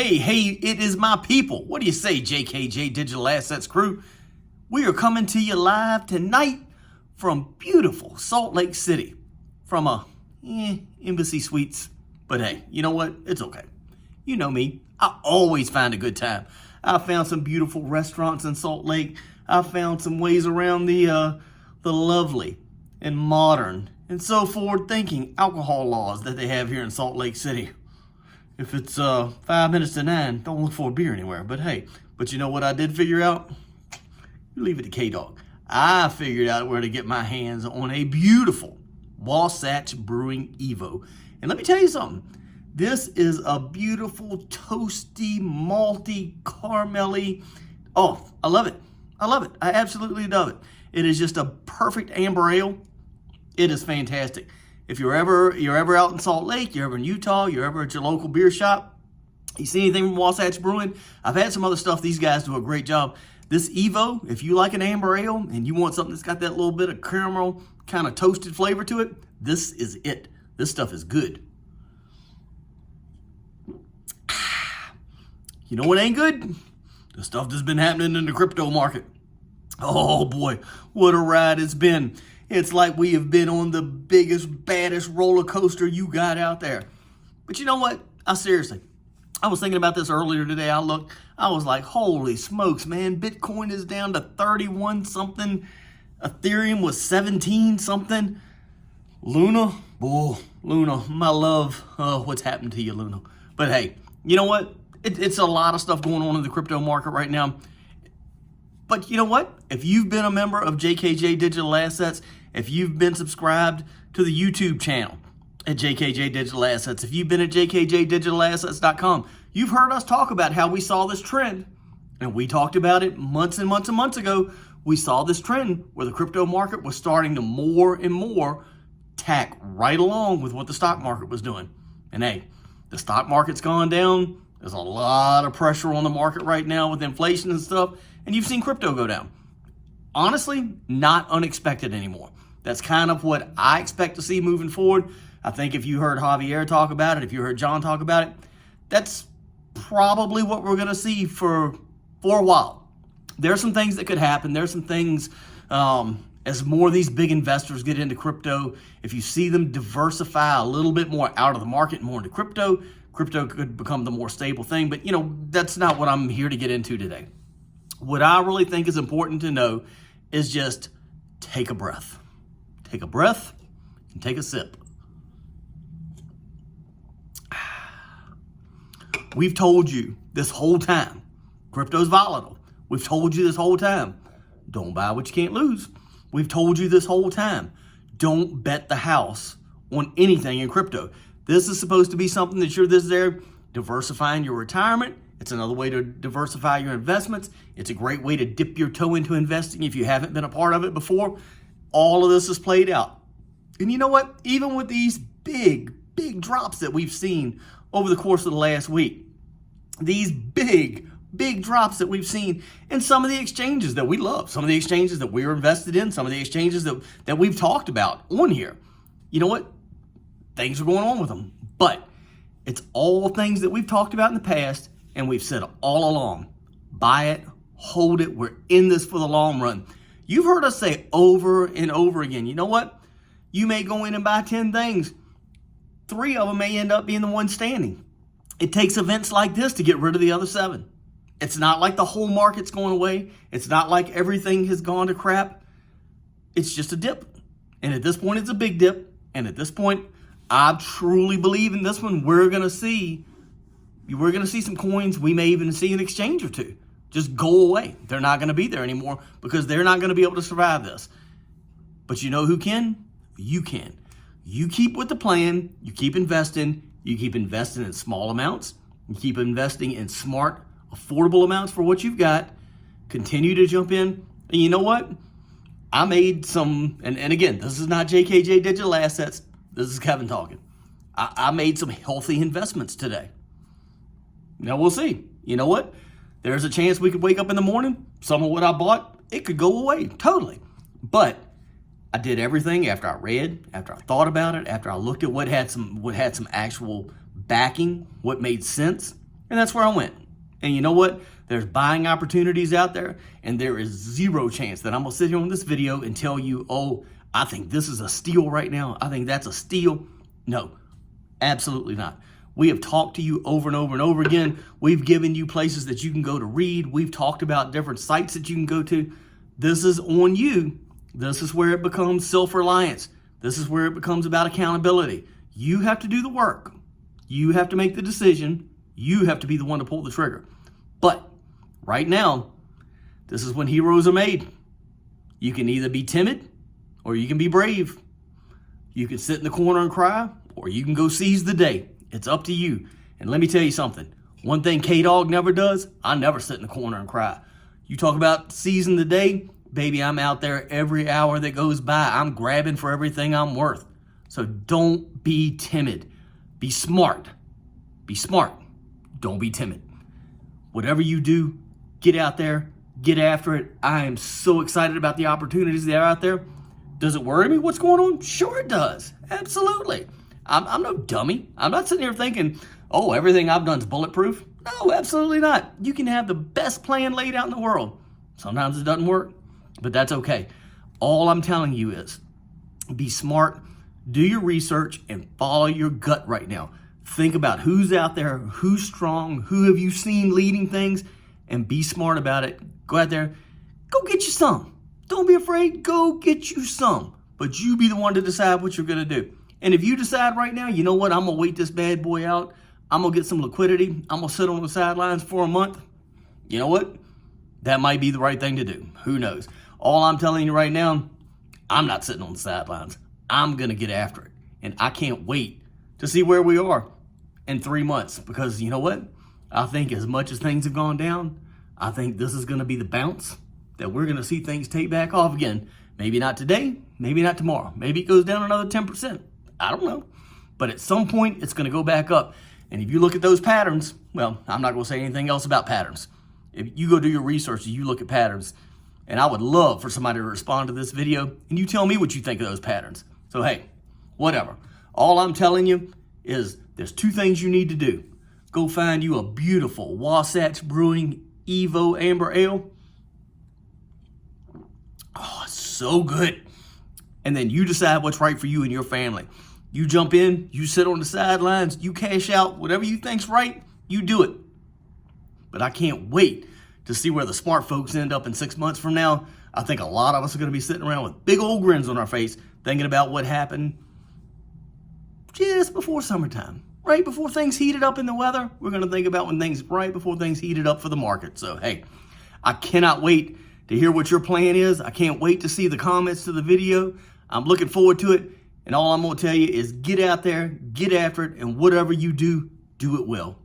Hey, it is my people. What do you say, JKJ Digital Assets crew? We are coming to you live tonight from beautiful Salt Lake City, from Embassy Suites. But hey, you know what? It's okay. You know me. I always find a good time. I found some beautiful restaurants in Salt Lake. I found some ways around the lovely and modern and so forward-thinking alcohol laws that they have here in Salt Lake City. If it's 5 minutes to 9, don't look for a beer anywhere. But hey, you know what I did figure out? You leave it to K-Dog. I figured out where to get my hands on a beautiful Wasatch Brewing Evo. And let me tell you something. This is a beautiful, toasty, malty, caramelly. Oh, I love it. I love it. I absolutely love it. It is just a perfect amber ale. It is fantastic. If you're ever out in Salt Lake, you're ever in Utah, you're ever at your local beer shop, you see anything from Wasatch Brewing, I've had some other stuff. These guys do a great job. This Evo, if you like an amber ale and you want something that's got that little bit of caramel kind of toasted flavor to it, this is it. This stuff is good. You know what ain't good? The stuff that's been happening in the crypto market. Oh boy, what a ride it's been. It's like we have been on the biggest, baddest roller coaster you got out there. But you know what? I was thinking about this earlier today. I was like, holy smokes, man. Bitcoin is down to 31 something. Ethereum was 17 something. Luna, my love. What's happened to you, Luna? But hey, you know what? It's a lot of stuff going on in the crypto market right now. But you know what? If you've been a member of JKJ Digital Assets, if you've been subscribed to the YouTube channel at JKJ Digital Assets, if you've been at jkjdigitalassets.com, you've heard us talk about how we saw this trend. And we talked about it months and months and months ago. We saw this trend where the crypto market was starting to more and more tack right along with what the stock market was doing. And hey, the stock market's gone down. There's a lot of pressure on the market right now with inflation and stuff. And you've seen crypto go down. Honestly, not unexpected anymore. That's kind of what I expect to see moving forward. I think if you heard Javier talk about it, if you heard John talk about it, that's probably what we're going to see for a while. There are some things that could happen. There's some things as more of these big investors get into crypto, if you see them diversify a little bit more out of the market and more into crypto could become the more stable thing. But, you know, that's not what I'm here to get into today. What I really think is important to know is just take a breath. Take a breath and take a sip. We've told you this whole time, crypto's volatile. We've told you this whole time, don't buy what you can't lose. We've told you this whole time, don't bet the house on anything in crypto. This is supposed to be something that you're there diversifying your retirement. It's another way to diversify your investments. It's a great way to dip your toe into investing if you haven't been a part of it before. All of this is played out. And you know what? Even with these big drops that we've seen over the course of the last week, these big drops that we've seen in some of the exchanges that we love, some of the exchanges that we're invested in, some of the exchanges that we've talked about on here, you know what? Things are going on with them. But it's all things that we've talked about in the past. And we've said all along, buy it, hold it. We're in this for the long run. You've heard us say over and over again, you know what? You may go in and buy 10 things. 3 of them may end up being the one standing. It takes events like this to get rid of the other 7. It's not like the whole market's going away. It's not like everything has gone to crap. It's just a dip. And at this point, it's a big dip. And at this point, I truly believe in this one, we're going to see some coins. We may even see an exchange or two just go away. They're not going to be there anymore because they're not going to be able to survive this. But you know who can? You can. You keep with the plan. You keep investing. You keep investing in small amounts. You keep investing in smart, affordable amounts for what you've got. Continue to jump in. And you know what? I made some, and again, this is not JKJ Digital Assets. This is Kevin talking. I made some healthy investments today. Now we'll see. You know what? There's a chance we could wake up in the morning, some of what I bought, it could go away totally. But I did everything after I read, after I thought about it, after I looked at what had some actual backing, what made sense. And that's where I went. And you know what? There's buying opportunities out there, and there is zero chance that I'm gonna sit here on this video and tell you, oh, I think this is a steal right now. I think that's a steal. No, absolutely not. We have talked to you over and over and over again. We've given you places that you can go to read. We've talked about different sites that you can go to. This is on you. This is where it becomes self-reliance. This is where it becomes about accountability. You have to do the work. You have to make the decision. You have to be the one to pull the trigger. But right now, this is when heroes are made. You can either be timid or you can be brave. You can sit in the corner and cry, or you can go seize the day. It's up to you. And let me tell you something. One thing K-Dog never does, I never sit in the corner and cry. You talk about seizing the day, baby, I'm out there every hour that goes by. I'm grabbing for everything I'm worth. So don't be timid. Be smart. Be smart. Don't be timid. Whatever you do, get out there, get after it. I am so excited about the opportunities that are out there. Does it worry me what's going on? Sure it does. Absolutely. I'm no dummy. I'm not sitting here thinking, oh, everything I've done is bulletproof. No, absolutely not. You can have the best plan laid out in the world. Sometimes it doesn't work, but that's okay. All I'm telling you is be smart, do your research, and follow your gut right now. Think about who's out there, who's strong, who have you seen leading things, and be smart about it. Go out there, go get you some. Don't be afraid, go get you some. But you be the one to decide what you're gonna do. And if you decide right now, you know what, I'm gonna wait this bad boy out, I'm gonna get some liquidity, I'm gonna sit on the sidelines for a month, you know what? That might be the right thing to do. Who knows? All I'm telling you right now, I'm not sitting on the sidelines. I'm gonna get after it. And I can't wait to see where we are in 3 months, because you know what? I think as much as things have gone down, I think this is gonna be the bounce that we're gonna see things take back off again. Maybe not today, maybe not tomorrow. Maybe it goes down another 10%. I don't know. But at some point, it's gonna go back up. And if you look at those patterns, well, I'm not gonna say anything else about patterns. If you go do your research and you look at patterns, and I would love for somebody to respond to this video and you tell me what you think of those patterns. So hey, whatever. All I'm telling you is there's 2 things you need to do. Go find you a beautiful Wasatch Brewing Evo Amber Ale. Oh, it's so good. And then you decide what's right for you and your family. You jump in, you sit on the sidelines, you cash out, whatever you think's right, you do it. But I can't wait to see where the smart folks end up in 6 months from now. I think a lot of us are gonna be sitting around with big old grins on our face, thinking about what happened just before summertime. Right before things heated up in the weather, we're gonna think about when things, right before things heated up for the market. So hey, I cannot wait to hear what your plan is. I can't wait to see the comments to the video. I'm looking forward to it. And all I'm gonna tell you is get out there, get after it, and whatever you do, do it well.